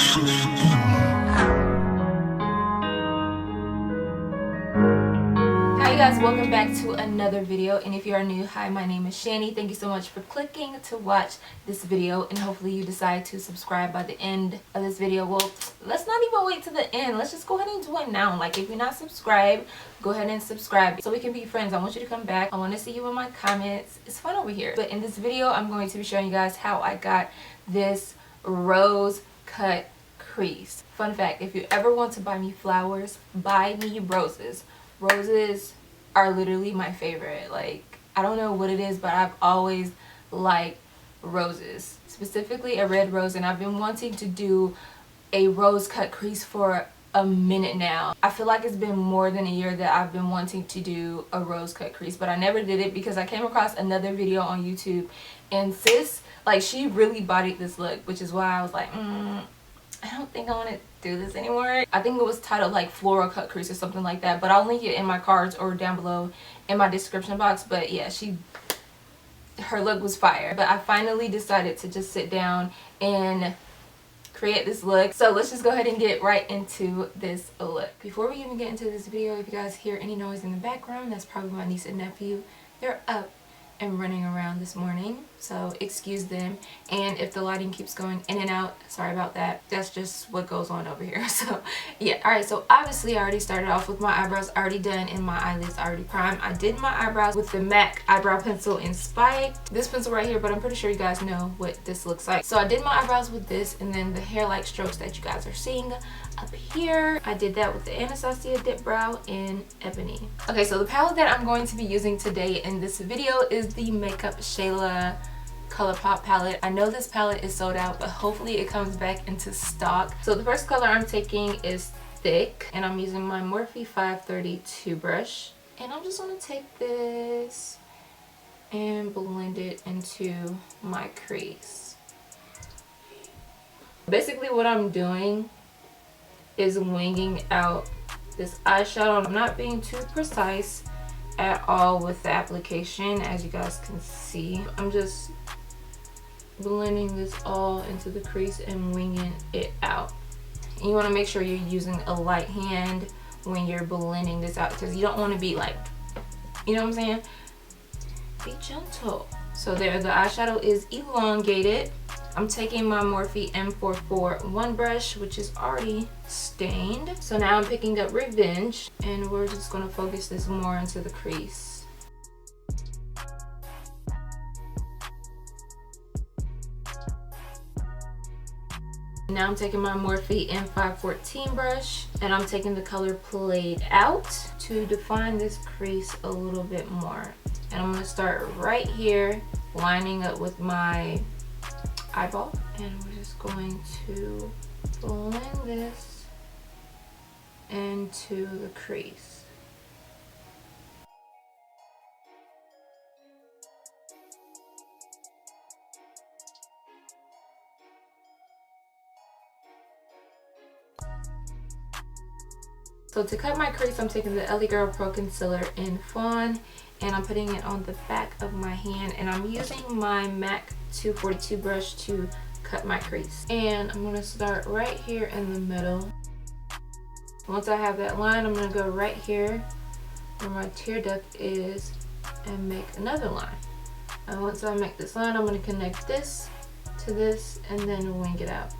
Hi guys, welcome back to another video, and if you are new, hi, my name is Shani. Thank you so much for clicking to watch this video, and hopefully you decide to subscribe by the end of this video. Well, let's not even wait to the end, let's just go ahead and do it now. Like, if you're not subscribed, go ahead and subscribe so we can be friends. I want you to come back. I want to see you in my comments. It's fun over here. But in this video, I'm going to be showing you guys how I got this rose cut crease. Fun fact, if you ever want to buy me flowers, buy me roses. Roses are literally my favorite. Like, I don't know what it is, but I've always liked roses, specifically a red rose, and I've been wanting to do a rose cut crease for a minute now. I feel like it's been more than a year that I've been wanting to do a rose cut crease, but I never did it because I came across another video on YouTube, and sis, like, she really bodied this look, which is why I was like, I don't think I want to do this anymore. I think it was titled like floral cut crease or something like that, but I'll link it in my cards or down below in my description box. But yeah, her look was fire. But I finally decided to just sit down and create this look. So let's just go ahead and get right into this look. Before we even get into this video, if you guys hear any noise in the background, that's probably my niece and nephew. They're up and running around this morning, so excuse them. And if the lighting keeps going in and out, sorry about that. That's just what goes on over here. So yeah, alright, so obviously I already started off with my eyebrows already done and my eyelids already primed. I did my eyebrows with the MAC eyebrow pencil in Spiked, this pencil right here, but I'm pretty sure you guys know what this looks like. So I did my eyebrows with this, and then the hair-like strokes that you guys are seeing up here, I did that with the Anastasia Dip Brow in Ebony. Okay, so the palette that I'm going to be using today in this video is the Makeup Shayla Colourpop palette. I know this palette is sold out, but hopefully it comes back into stock. So the first color I'm taking is Thick, and I'm using my Morphe M532 brush. And I'm just going to take this and blend it into my crease. Basically what I'm doing is winging out this eyeshadow. I'm not being too precise at all with the application, as you guys can see. I'm just blending this all into the crease and winging it out. And you want to make sure you're using a light hand when you're blending this out, because you don't want to be like, you know what I'm saying? Be gentle. So there, the eyeshadow is elongated. I'm taking my Morphe M431 brush, which is already stained. So now I'm picking up Revenge, and we're just going to focus this more into the crease. Now I'm taking my Morphe M514 brush, and I'm taking the color Played Out to define this crease a little bit more. And I'm going to start right here, lining up with my eyeball, and we're just going to blend this into the crease. So to cut my crease, I'm taking the LA Girl Pro Concealer in Fawn, and I'm putting it on the back of my hand, and I'm using my MAC 242 brush to cut my crease. And I'm going to start right here in the middle. Once I have that line, I'm going to go right here where my tear duct is and make another line. And once I make this line, I'm going to connect this to this and then wing it out.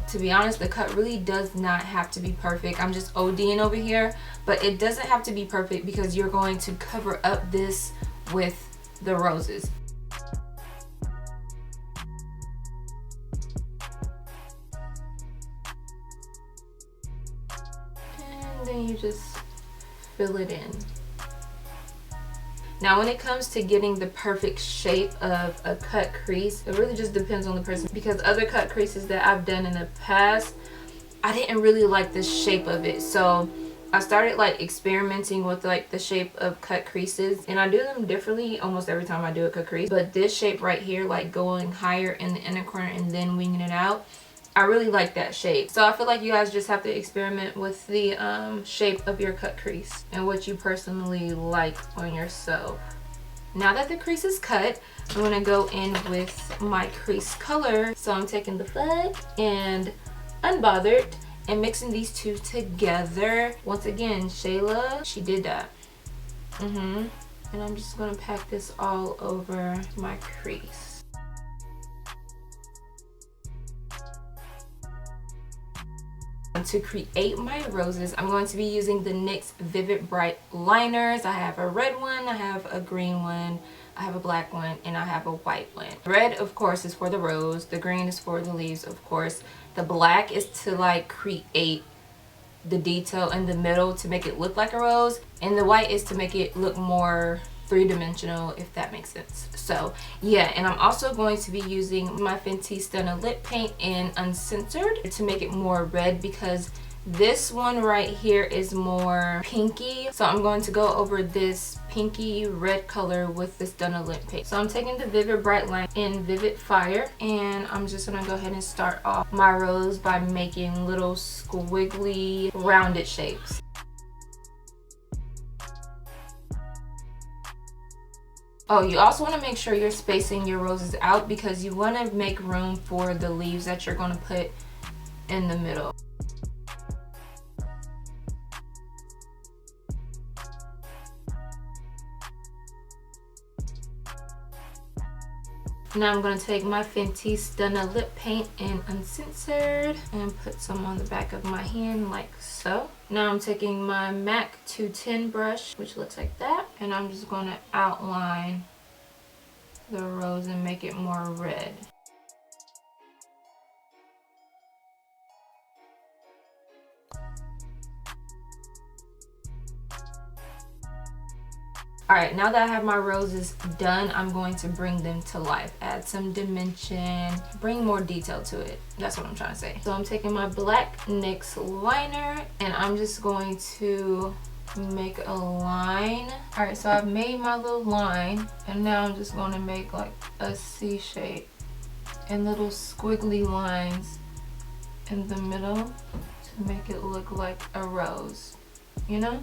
To be honest, the cut really does not have to be perfect. I'm just ODing over here, but it doesn't have to be perfect because you're going to cover up this with the roses. And then you just fill it in. Now when it comes to getting the perfect shape of a cut crease, it really just depends on the person, because other cut creases that I've done in the past, I didn't really like the shape of it. So I started like experimenting with like the shape of cut creases, and I do them differently almost every time I do a cut crease. But this shape right here, like going higher in the inner corner and then winging it out, I really like that shape. So I feel like you guys just have to experiment with the shape of your cut crease and what you personally like on yourself. Now that the crease is cut, I'm going to go in with my crease color. So I'm taking the Fudge and Unbothered and mixing these two together. Once again, Shayla, she did that. And I'm just going to pack this all over my crease. To create my roses, I'm going to be using the NYX Vivid Bright liners. I have a red one, I have a green one, I have a black one, and I have a white one. Red, of course, is for the rose. The green is for the leaves, of course. The black is to like create the detail in the middle to make it look like a rose, and the white is to make it look more three-dimensional, if that makes sense. So yeah, and I'm also going to be using my Fenty Stunna lip paint in Uncensored to make it more red, because this one right here is more pinky. So I'm going to go over this pinky red color with this Stunna lip paint. So I'm taking the Vivid Bright line in Vivid Fire, and I'm just gonna go ahead and start off my rose by making little squiggly rounded shapes. Oh, you also want to make sure you're spacing your roses out, because you want to make room for the leaves that you're going to put in the middle. Now I'm going to take my Fenty Stunna lip paint in Uncensored and put some on the back of my hand like so. Now I'm taking my MAC 210 brush, which looks like that, and I'm just going to outline the rose and make it more red. Alright, now that I have my roses done, I'm going to bring them to life. Add some dimension, bring more detail to it. That's what I'm trying to say. So I'm taking my black NYX liner, and I'm just going to make a line. Alright, so I've made my little line, and now I'm just going to make like a C shape and little squiggly lines in the middle to make it look like a rose, you know?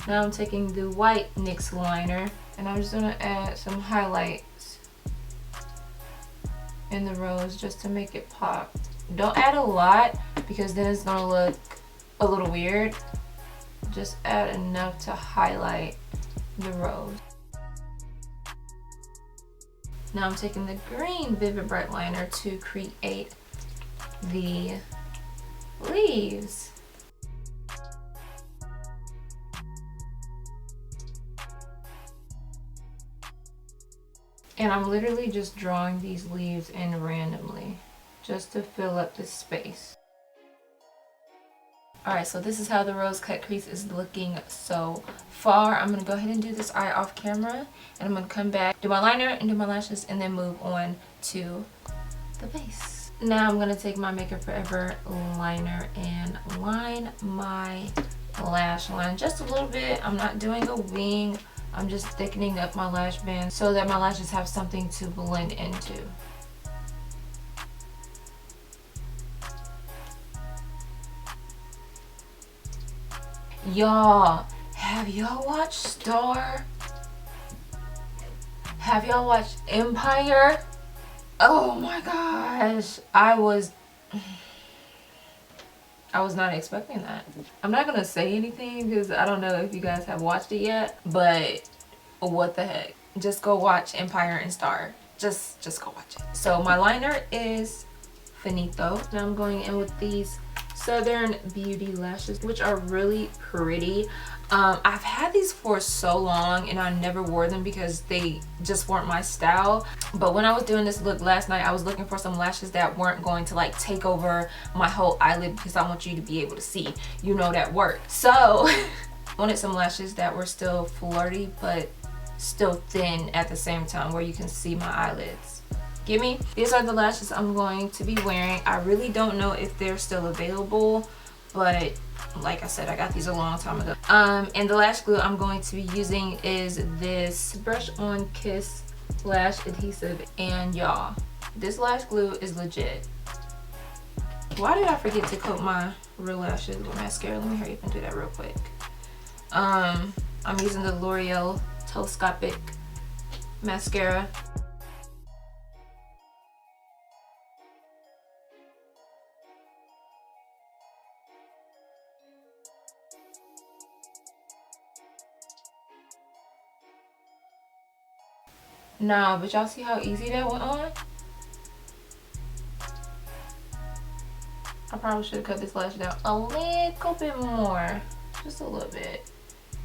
Now I'm taking the white NYX liner, and I'm just going to add some highlights in the rose just to make it pop. Don't add a lot, because then it's going to look a little weird. Just add enough to highlight the rose. Now I'm taking the green Vivid Bright liner to create the leaves. And I'm literally just drawing these leaves in randomly just to fill up this space. Alright, so this is how the rose cut crease is looking so far. I'm going to go ahead and do this eye off camera, and I'm going to come back, do my liner and do my lashes, and then move on to the base. Now I'm going to take my Makeup Forever liner and line my lash line just a little bit. I'm not doing a wing. I'm just thickening up my lash band so that my lashes have something to blend into. Y'all, have y'all watched Star? Have y'all watched Empire? Oh my gosh, I was not expecting that. I'm not gonna say anything because I don't know if you guys have watched it yet, but what the heck, just go watch Empire and Star. Just go watch it. So my liner is finito. Now I'm going in with these Southern Beauty lashes, which are really pretty. I've had these for so long and I never wore them because they just weren't my style. But when I was doing this look last night, I was looking for some lashes that weren't going to like take over my whole eyelid, because I want you to be able to see, you know, that work. So I wanted some lashes that were still flirty but still thin at the same time, where you can see my eyelids. Get me? These are the lashes I'm going to be wearing. I really don't know if they're still available, but Like I said, I got these a long time ago. And the lash glue I'm going to be using is this Brush On Kiss lash adhesive. And y'all, this lash glue is legit. Why did I forget to coat my real lashes with mascara? Let me hurry up and do that real quick. I'm using the L'Oreal Telescopic mascara. Nah, but y'all see how easy that went on? I probably should have cut this lash down a little bit more. Just a little bit.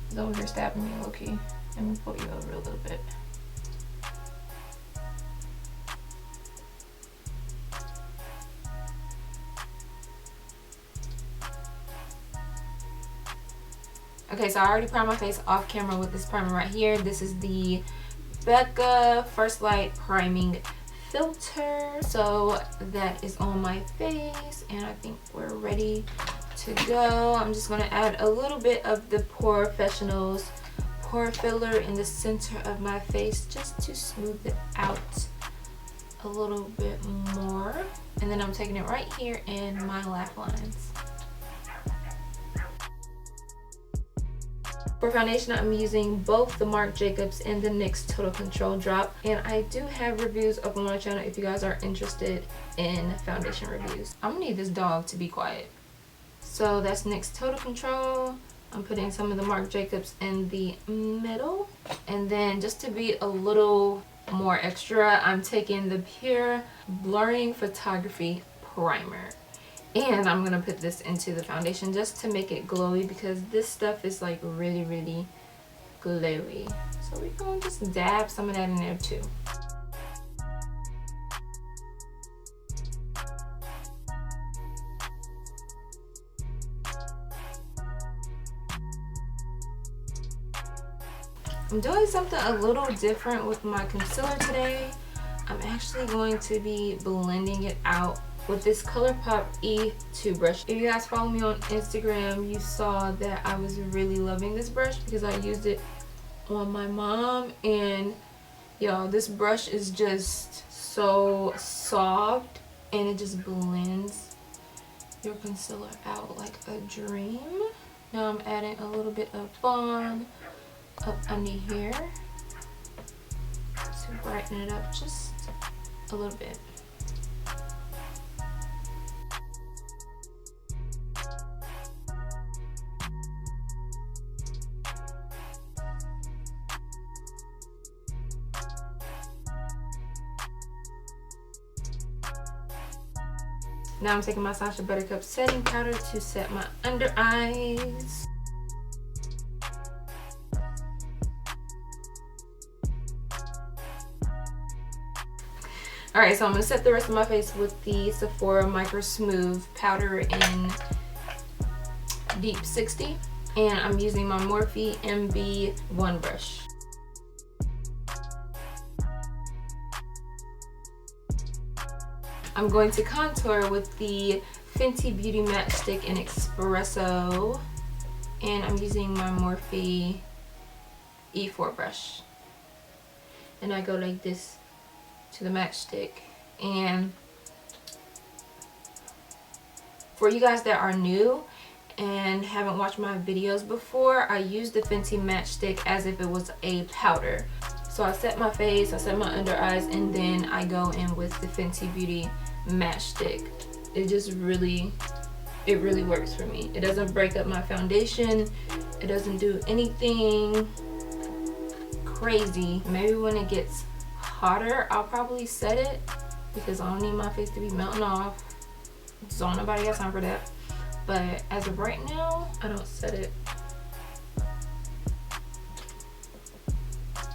He's over here stabbing me, low-key. Let me pull you over a little bit. Okay, so I already primed my face off camera with this primer right here. This is the Becca First Light Priming Filter. So that is on my face and I think we're ready to go. I'm just going to add a little bit of the Professionals pore filler in the center of my face just to smooth it out a little bit more. And then I'm taking it right here in my laugh lines. For foundation, I'm using both the Marc Jacobs and the NYX Total Control Drop. And I do have reviews up on my channel if you guys are interested in foundation reviews. I'm gonna need this dog to be quiet. So that's NYX Total Control. I'm putting some of the Marc Jacobs in the middle. And then just to be a little more extra, I'm taking the Pure Blurring Photography Primer. And I'm going to put this into the foundation just to make it glowy because this stuff is like really, really glowy. So we're going to just dab some of that in there too. I'm doing something a little different with my concealer today. I'm actually going to be blending it out with this Colourpop E2 brush. If you guys follow me on Instagram, you saw that I was really loving this brush because I used it on my mom. And y'all, this brush is just so soft and it just blends your concealer out like a dream. Now I'm adding a little bit of Bond up under here to brighten it up just a little bit. Now I'm taking my Sacha Buttercup setting powder to set my under eyes. Alright, so I'm going to set the rest of my face with the Sephora Micro Smooth powder in Deep 60. And I'm using my Morphe MB1 brush. I'm going to contour with the Fenty Beauty Matchstick in Espresso. And I'm using my Morphe E4 brush. And I go like this to the matchstick. And for you guys that are new and haven't watched my videos before, I use the Fenty matchstick as if it was a powder. So I set my face, I set my under eyes, and then I go in with the Fenty Beauty matchstick. It just really works for me. It doesn't break up my foundation. It doesn't do anything crazy. Maybe when it gets hotter, I'll probably set it because I don't need my face to be melting off. So nobody got time for that. But as of right now, I don't set it.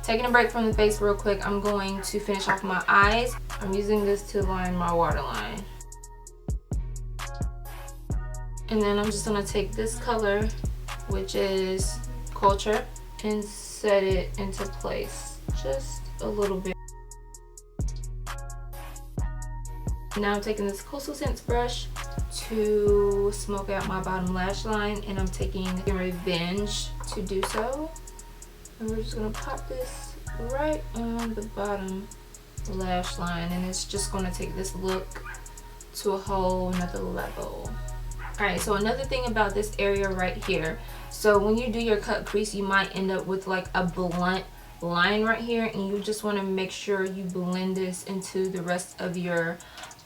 Taking a break from the face real quick, I'm going to finish off my eyes. I'm using this to line my waterline. And then I'm just gonna take this color, which is Culture, and set it into place just a little bit. Now I'm taking this Coastal Scents brush to smoke out my bottom lash line, and I'm taking Revenge to do so. And we're just gonna pop this right on the bottom lash line, and it's just gonna take this look to a whole nother level. Alright, so another thing about this area right here, so when you do your cut crease, you might end up with like a blunt line right here, and you just want to make sure you blend this into the rest of your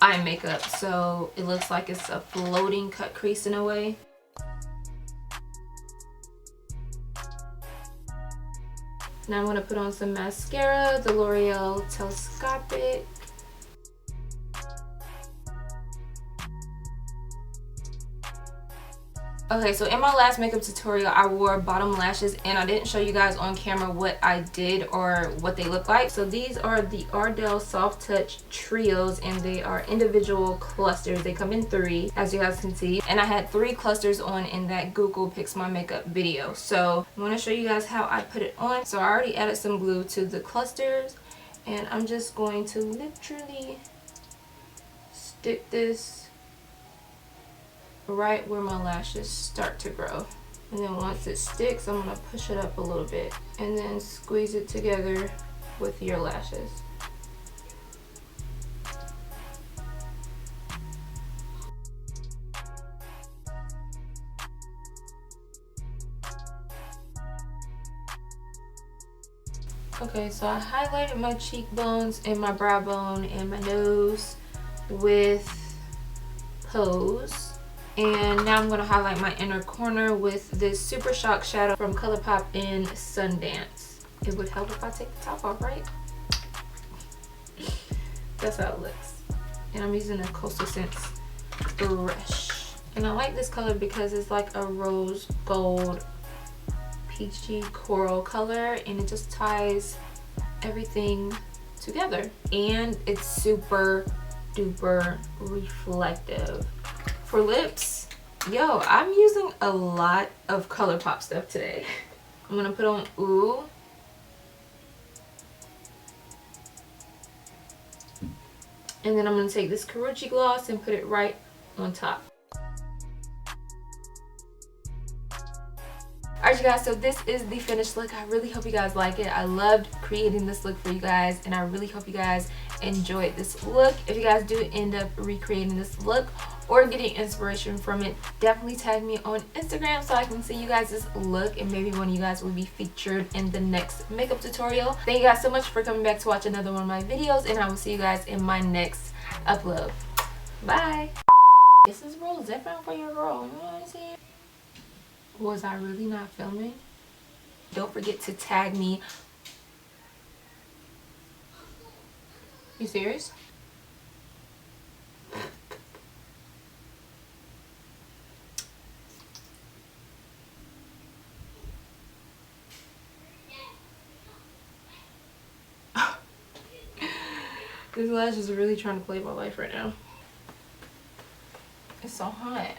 eye makeup so it looks like it's a floating cut crease in a way. Now I'm going to put on some mascara, the L'Oreal Telescopic. Okay, so in my last makeup tutorial, I wore bottom lashes, and I didn't show you guys on camera what I did or what they look like. So these are the Ardell Soft Touch Trios, and they are individual clusters. They come in 3, as you guys can see. And I had 3 clusters on in that Google Picks My Makeup video. So I'm going to show you guys how I put it on. So I already added some glue to the clusters, and I'm just going to literally stick this right where my lashes start to grow. And then once it sticks, I'm going to push it up a little bit and then squeeze it together with your lashes. Okay, so I highlighted my cheekbones and my brow bone and my nose with Pose. And now I'm going to highlight my inner corner with this Super Shock shadow from Colourpop in Sundance. It would help if I take the top off, right? That's how it looks. And I'm using a Coastal Scents brush. And I like this color because it's like a rose gold peachy coral color, and it just ties everything together. And it's super duper reflective. For lips, yo, I'm using a lot of Colourpop stuff today. I'm gonna put on Ooh. And then I'm gonna take this Karuchi gloss and put it right on top. Alright you guys, so this is the finished look. I really hope you guys like it. I loved creating this look for you guys, and I really hope you guys enjoyed this look. If you guys do end up recreating this look or getting inspiration from it, definitely tag me on Instagram so I can see you guys' look, and maybe one of you guys will be featured in the next makeup tutorial. Thank you guys so much for coming back to watch another one of my videos, and I will see you guys in my next upload. Bye. This is real different for your girl. You know what I'm saying? Was I really not filming? Don't forget to tag me. You serious? This lash is really trying to play my life right now. It's so hot.